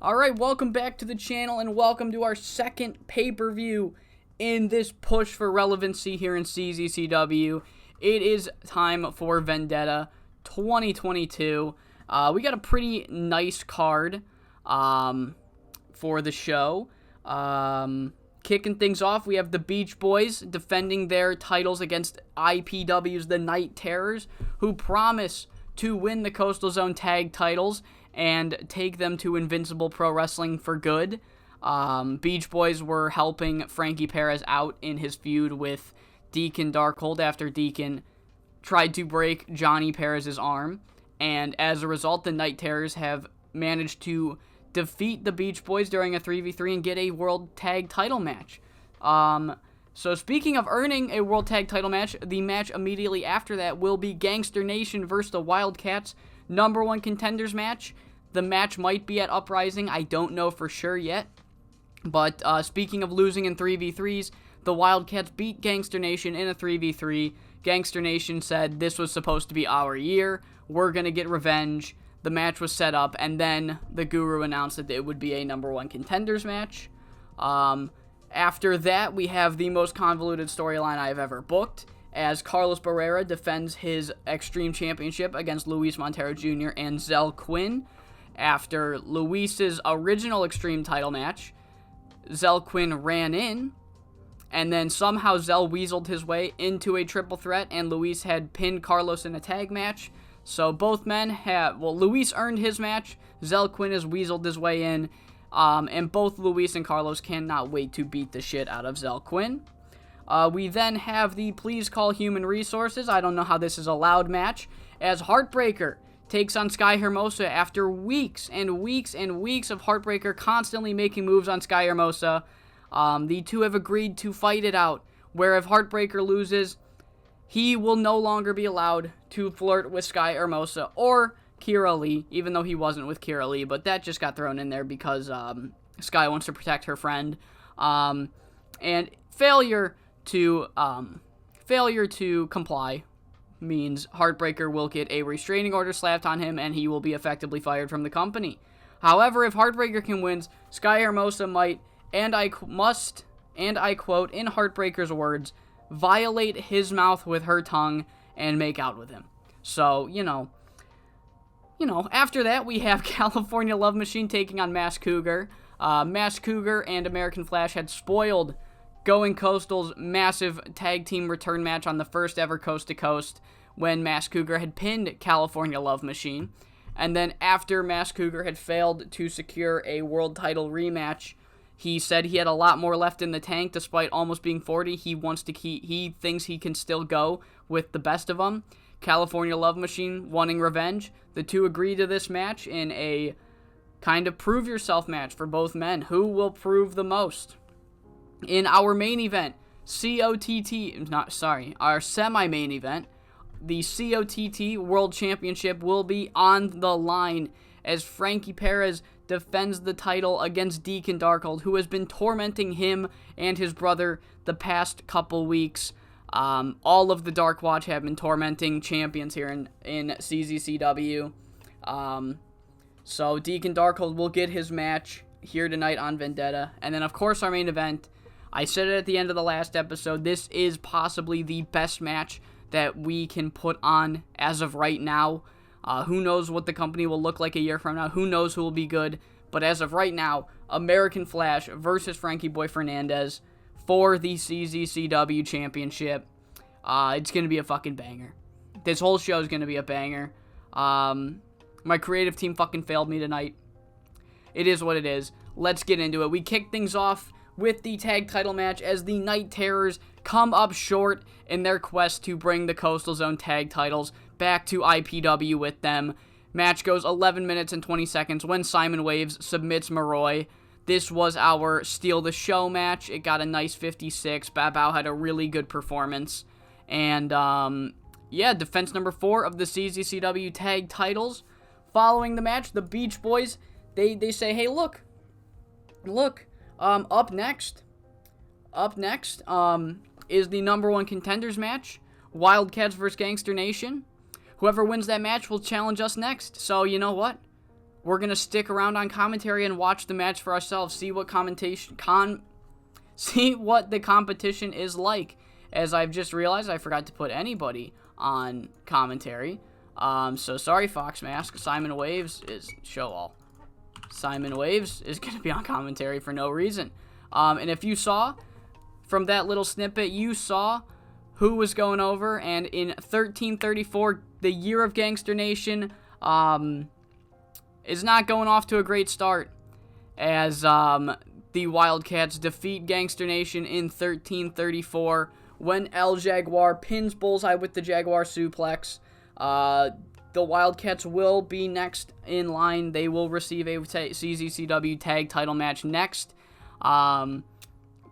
Alright, welcome back to the channel and welcome to our second pay-per-view in this push for relevancy here in CZCW. It is time for Vendetta 2022. We got a pretty nice card for the show. Kicking things off, we have the Beach Boys defending their titles against IPW's The Night Terrors, who promise to win the Coastal Zone tag titles and take them to Invincible Pro Wrestling for good. Beach Boys were helping Frankie Perez out in his feud with Deacon Darkhold after Deacon tried to break Johnny Perez's arm, and as a result, the Night Terrors have managed to defeat the Beach Boys during a 3v3 and get a World Tag Title match. So speaking of earning a World Tag Title match, the match immediately after that will be Gangster Nation versus the Wildcats #1 contenders match. The match might be at Uprising. I don't know for sure yet. But speaking of losing in 3v3s, the Wildcats beat Gangster Nation in a 3v3. Gangster Nation said this was supposed to be our year. We're going to get revenge. The match was set up, and then the Guru announced that it would be a #1 contenders match. After that, we have the most convoluted storyline I've ever booked, as Carlos Barrera defends his Extreme Championship against Luis Montero Jr. and Zell Quinn. After Luis's original Extreme title match, Zell Quinn ran in, and then somehow Zell weaseled his way into a triple threat, and Luis had pinned Carlos in a tag match. So both men have, Luis earned his match, Zell Quinn has weaseled his way in, and both Luis and Carlos cannot wait to beat the shit out of Zell Quinn. We then have the Please Call Human Resources, I don't know how this is allowed match, as Heartbreaker takes on Sky Hermosa after weeks and weeks and weeks of Heartbreaker constantly making moves on Sky Hermosa. The two have agreed to fight it out, where if Heartbreaker loses, he will no longer be allowed to flirt with Sky Hermosa or Kira Lee, even though he wasn't with Kira Lee, but that just got thrown in there because Sky wants to protect her friend. And failure to comply means Heartbreaker will get a restraining order slapped on him and he will be effectively fired from the company. However, if Heartbreaker can win, Sky Hermosa might, and I quote in Heartbreaker's words, violate his mouth with her tongue and make out with him. So, after that, we have California Love Machine taking on Masked Cougar. Masked Cougar and American Flash had spoiled Going Coastal's massive tag team return match on the first ever Coast to Coast when Masked Cougar had pinned California Love Machine. And then after Masked Cougar had failed to secure a world title rematch, he said he had a lot more left in the tank despite almost being 40. He thinks he can still go with the best of them. California Love Machine wanting revenge. The two agree to this match in a kind of prove yourself match for both men. Who will prove the most? In our main event, our semi-main event, the COTT World Championship will be on the line as Frankie Perez defends the title against Deacon Darkhold, who has been tormenting him and his brother the past couple weeks. All of the Dark Watch have been tormenting champions here in CZCW. So Deacon Darkhold will get his match here tonight on Vendetta. And then, of course, our main event. I said it at the end of the last episode, this is possibly the best match that we can put on as of right now. Who knows what the company will look like a year from now? Who knows who will be good? But as of right now, American Flash versus Frankie-Boy Fernandez for the CZCW Championship. It's going to be a fucking banger. This whole show is going to be a banger. My creative team fucking failed me tonight. It is what it is. Let's get into it. We kick things off with the tag title match as the Night Terrors come up short in their quest to bring the Coastal Zone tag titles back to IPW with them. Match goes 11 minutes and 20 seconds when Simon Waves submits Maroy. This was our Steal the Show match. It got a nice 56. Babao had a really good performance. And, defense number 4 of the CZCW tag titles. Following the match, the Beach Boys, they say, hey, look, up next is the #1 contenders match, Wildcats vs. Gangster Nation. Whoever wins that match will challenge us next. So, you know what? we're going to stick around on commentary and watch the match for ourselves, see what see what the competition is like. As I've just realized, I forgot to put anybody on commentary. So sorry, Fox Mask. Simon Waves is show all. Simon Waves is going to be on commentary for no reason. And if you saw from that little snippet, you saw who was going over. And in 1334, the year of Gangster Nation is not going off to a great start, as the Wildcats defeat Gangster Nation in 1334 when El Jaguar pins Bullseye with the Jaguar suplex. The Wildcats will be next in line. They will receive a CZCW tag title match next.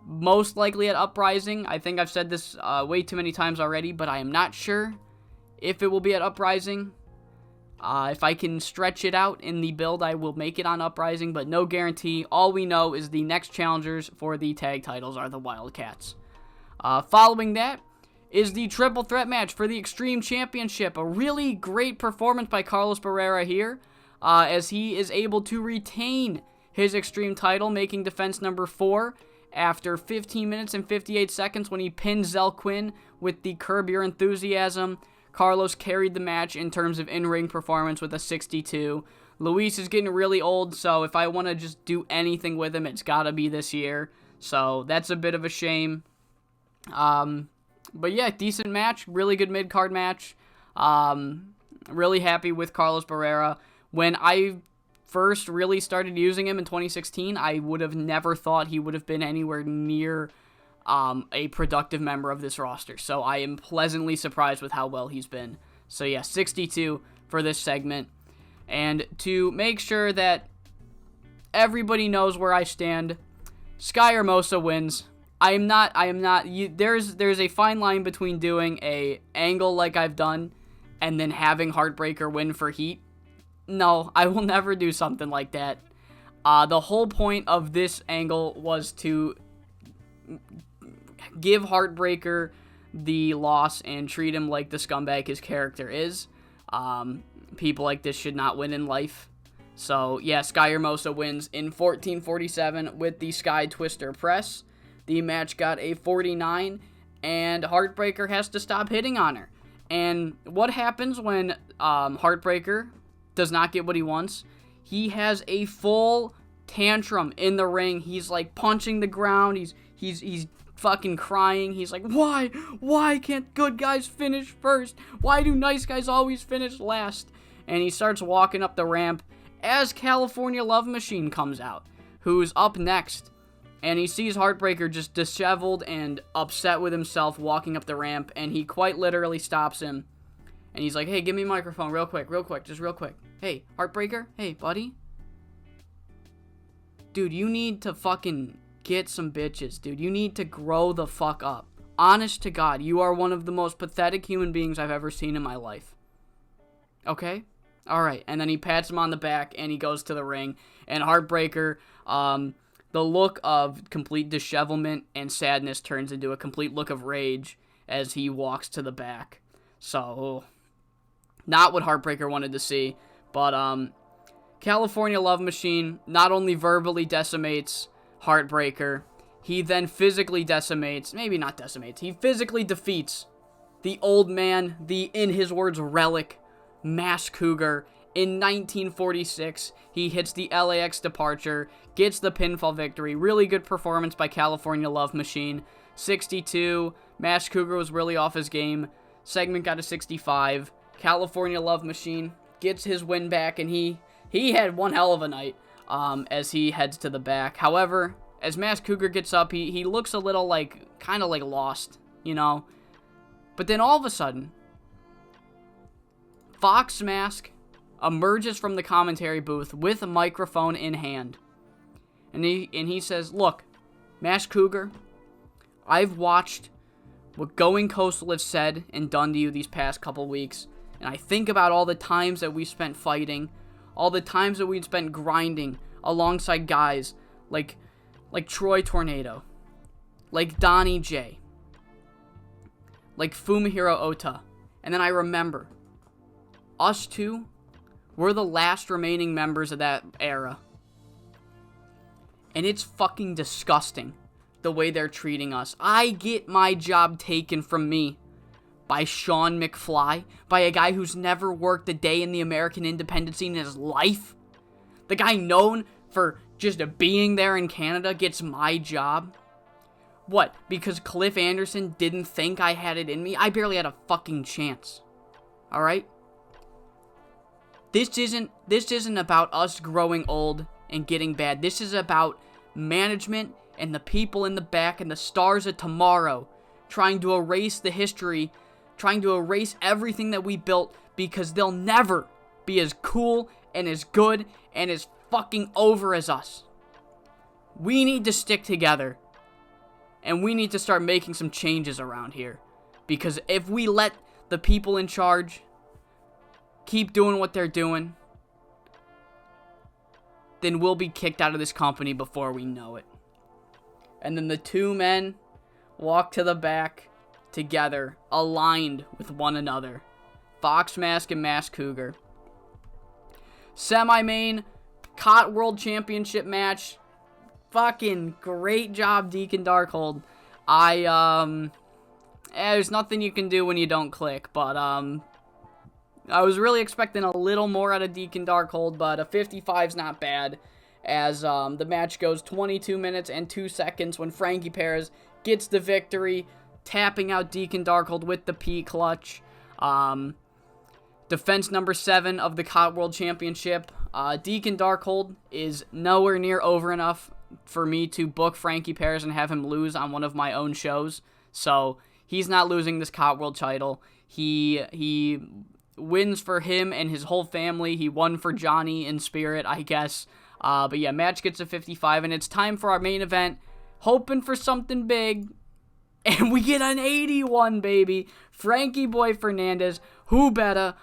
Most likely at Uprising. I think I've said this way too many times already, but I am not sure if it will be at Uprising. If I can stretch it out in the build, I will make it on Uprising, but no guarantee. All we know is the next challengers for the tag titles are the Wildcats. Following that is the triple threat match for the Extreme Championship. A really great performance by Carlos Barrera here, as he is able to retain his Extreme title, making defense number 4 after 15 minutes and 58 seconds when he pinned Zell Quinn with the Curb Your Enthusiasm. Carlos carried the match in terms of in-ring performance with a 62. Luis is getting really old, so if I want to just do anything with him, it's got to be this year. So that's a bit of a shame. But yeah, decent match. Really good mid-card match. Really happy with Carlos Barrera. When I first really started using him in 2016, I would have never thought he would have been anywhere near a productive member of this roster. So I am pleasantly surprised with how well he's been. So yeah, 62 for this segment. And to make sure that everybody knows where I stand, Sky Hermosa wins. There's a fine line between doing a angle like I've done and then having Heartbreaker win for heat. No, I will never do something like that. The whole point of this angle was to give Heartbreaker the loss and treat him like the scumbag his character is. People like this should not win in life. So, yeah, Sky Hermosa wins in 14:47 with the Sky Twister press. The match got a 49, and Heartbreaker has to stop hitting on her. And what happens when Heartbreaker does not get what he wants? He has a full tantrum in the ring. He's like punching the ground. He's fucking crying. He's like, why can't good guys finish first? Why do nice guys always finish last? And he starts walking up the ramp as California Love Machine comes out, who's up next. And he sees Heartbreaker just disheveled and upset with himself walking up the ramp, and he quite literally stops him. And he's like, hey, give me a microphone real quick, just real quick. Hey, Heartbreaker? Hey, buddy? Dude, you need to fucking get some bitches, dude. You need to grow the fuck up. Honest to God, you are one of the most pathetic human beings I've ever seen in my life. Okay? Alright, and then he pats him on the back, and he goes to the ring. And Heartbreaker, the look of complete dishevelment and sadness turns into a complete look of rage as he walks to the back. So, not what Heartbreaker wanted to see. But, California Love Machine not only verbally decimates Heartbreaker, he then physically he physically defeats the old man, the, in his words, relic, Mask Cougar. In 1946, he hits the LAX departure, gets the pinfall victory. Really good performance by California Love Machine. 62, Mask Cougar was really off his game. Segment got a 65. California Love Machine gets his win back, and he had one hell of a night as he heads to the back. However, as Mask Cougar gets up, he looks a little kind of lost, you know. But then all of a sudden, Fox Mask emerges from the commentary booth with a microphone in hand. And he says, look, Mask Cougar, I've watched what Going Coastal has said and done to you these past couple weeks, and I think about all the times that we spent fighting, all the times that we spent grinding alongside guys like Troy Tornado, like Donnie J, like Fumihiro Ota, and then I remember us two We're the last remaining members of that era. And it's fucking disgusting the way they're treating us. I get my job taken from me by Sean McFly, by a guy who's never worked a day in the American independent scene in his life. The guy known for just being there in Canada gets my job. What? Because Cliff Anderson didn't think I had it in me? I barely had a fucking chance. Alright? This isn't about us growing old and getting bad. This is about management and the people in the back and the stars of tomorrow trying to erase the history, trying to erase everything that we built, because they'll never be as cool and as good and as fucking over as us. We need to stick together, and we need to start making some changes around here, because if we let the people in charge keep doing what they're doing, then we'll be kicked out of this company before we know it. And then the two men walk to the back together, aligned with one another. Fox Mask and Mask Cougar. Semi-main COT World Championship match. Fucking great job, Deacon Darkhold. There's nothing you can do when you don't click, but I was really expecting a little more out of Deacon Darkhold, but a 55's not bad, as the match goes 22 minutes and 2 seconds when Frankie Perez gets the victory, tapping out Deacon Darkhold with the P clutch. Defense number 7 of the COT World Championship. Deacon Darkhold is nowhere near over enough for me to book Frankie Perez and have him lose on one of my own shows, so he's not losing this COT World title. He wins for him and his whole family. He won for Johnny in spirit, I guess. But yeah, match gets a 55, and it's time for our main event. Hoping for something big, and we get an 81, baby. Frankie-Boy Fernandez. Who better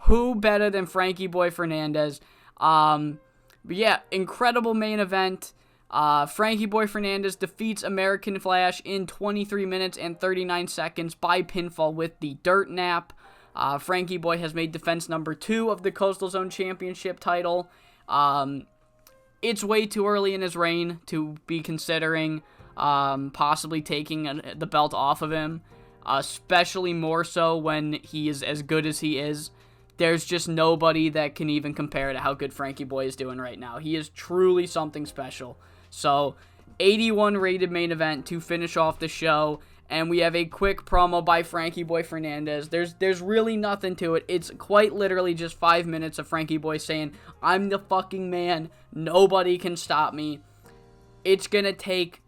than Frankie-Boy Fernandez? But yeah, incredible main event. Frankie-Boy Fernandez defeats American Flash in 23 minutes and 39 seconds by pinfall with the Dirt Nap. Frankie Boy has made defense number 2 of the Coastal Zone Championship title. It's way too early in his reign to be considering possibly taking the belt off of him, especially more so when he is as good as he is. There's just nobody that can even compare to how good Frankie Boy is doing right now. He is truly something special. So, 81 rated main event to finish off the show. And we have a quick promo by Frankie-Boy Fernandez. There's really nothing to it. It's quite literally just 5 minutes of Frankie Boy saying, "I'm the fucking man. Nobody can stop me." It's gonna take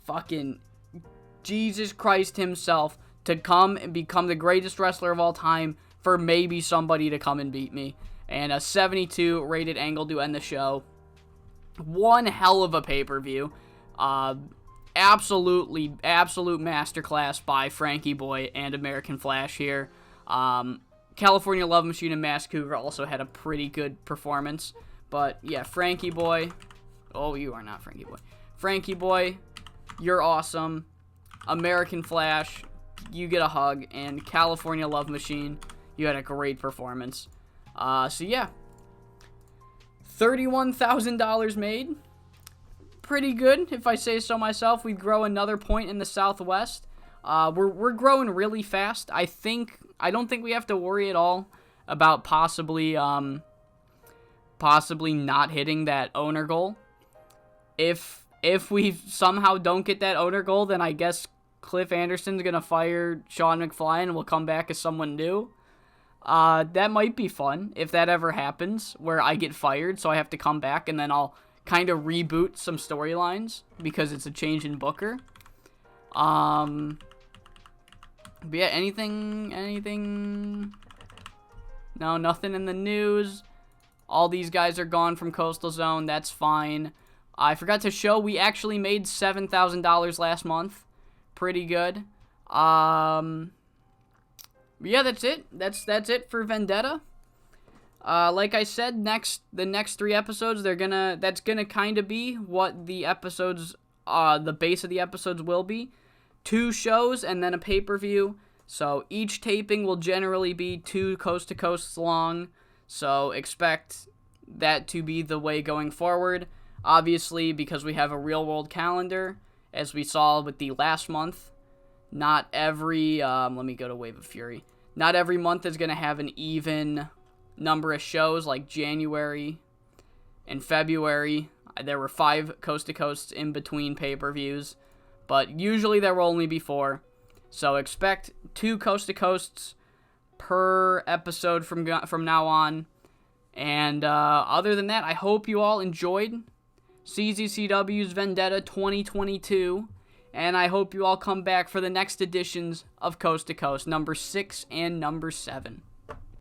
fucking Jesus Christ himself to come and become the greatest wrestler of all time for maybe somebody to come and beat me. And a 72 rated angle to end the show. One hell of a pay-per-view. Absolute masterclass by Frankie Boy and American Flash here. California Love Machine and Mask Cougar also had a pretty good performance. But yeah, Frankie Boy. Oh, you are not Frankie Boy. Frankie Boy, you're awesome. American Flash, you get a hug. And California Love Machine, you had a great performance. So yeah, $31,000 made. Pretty good, if I say so myself. We grow another point in the Southwest. We're growing really fast. I don't think we have to worry at all about possibly not hitting that owner goal. If we somehow don't get that owner goal, then I guess Cliff Anderson's gonna fire Sean McFly and we'll come back as someone new. That might be fun if that ever happens, where I get fired, so I have to come back and then I'll kind of reboot some storylines because it's a change in booker. But yeah, anything? No, nothing in the news. All these guys are gone from Coastal Zone. That's fine. I forgot to show we actually made $7,000 last month. Pretty good. Yeah, that's it. That's it for Vendetta. Like I said, the next 3 episodes, that's gonna kind of be what the episodes, the base of the episodes will be. 2 shows and then a pay-per-view. So each taping will generally be 2 coast to coasts long. So expect that to be the way going forward. Obviously, because we have a real-world calendar, as we saw with the last month, not every, let me go to Wave of Fury. Not every month is going to have an even number of shows, like January and February. There were 5 coast-to-coasts in between pay-per-views, but usually there will only be 4. So expect 2 coast-to-coasts per episode from now on. And other than that, I hope you all enjoyed CZCW's Vendetta 2022, and I hope you all come back for the next editions of Coast to Coast, number 6 and number 7.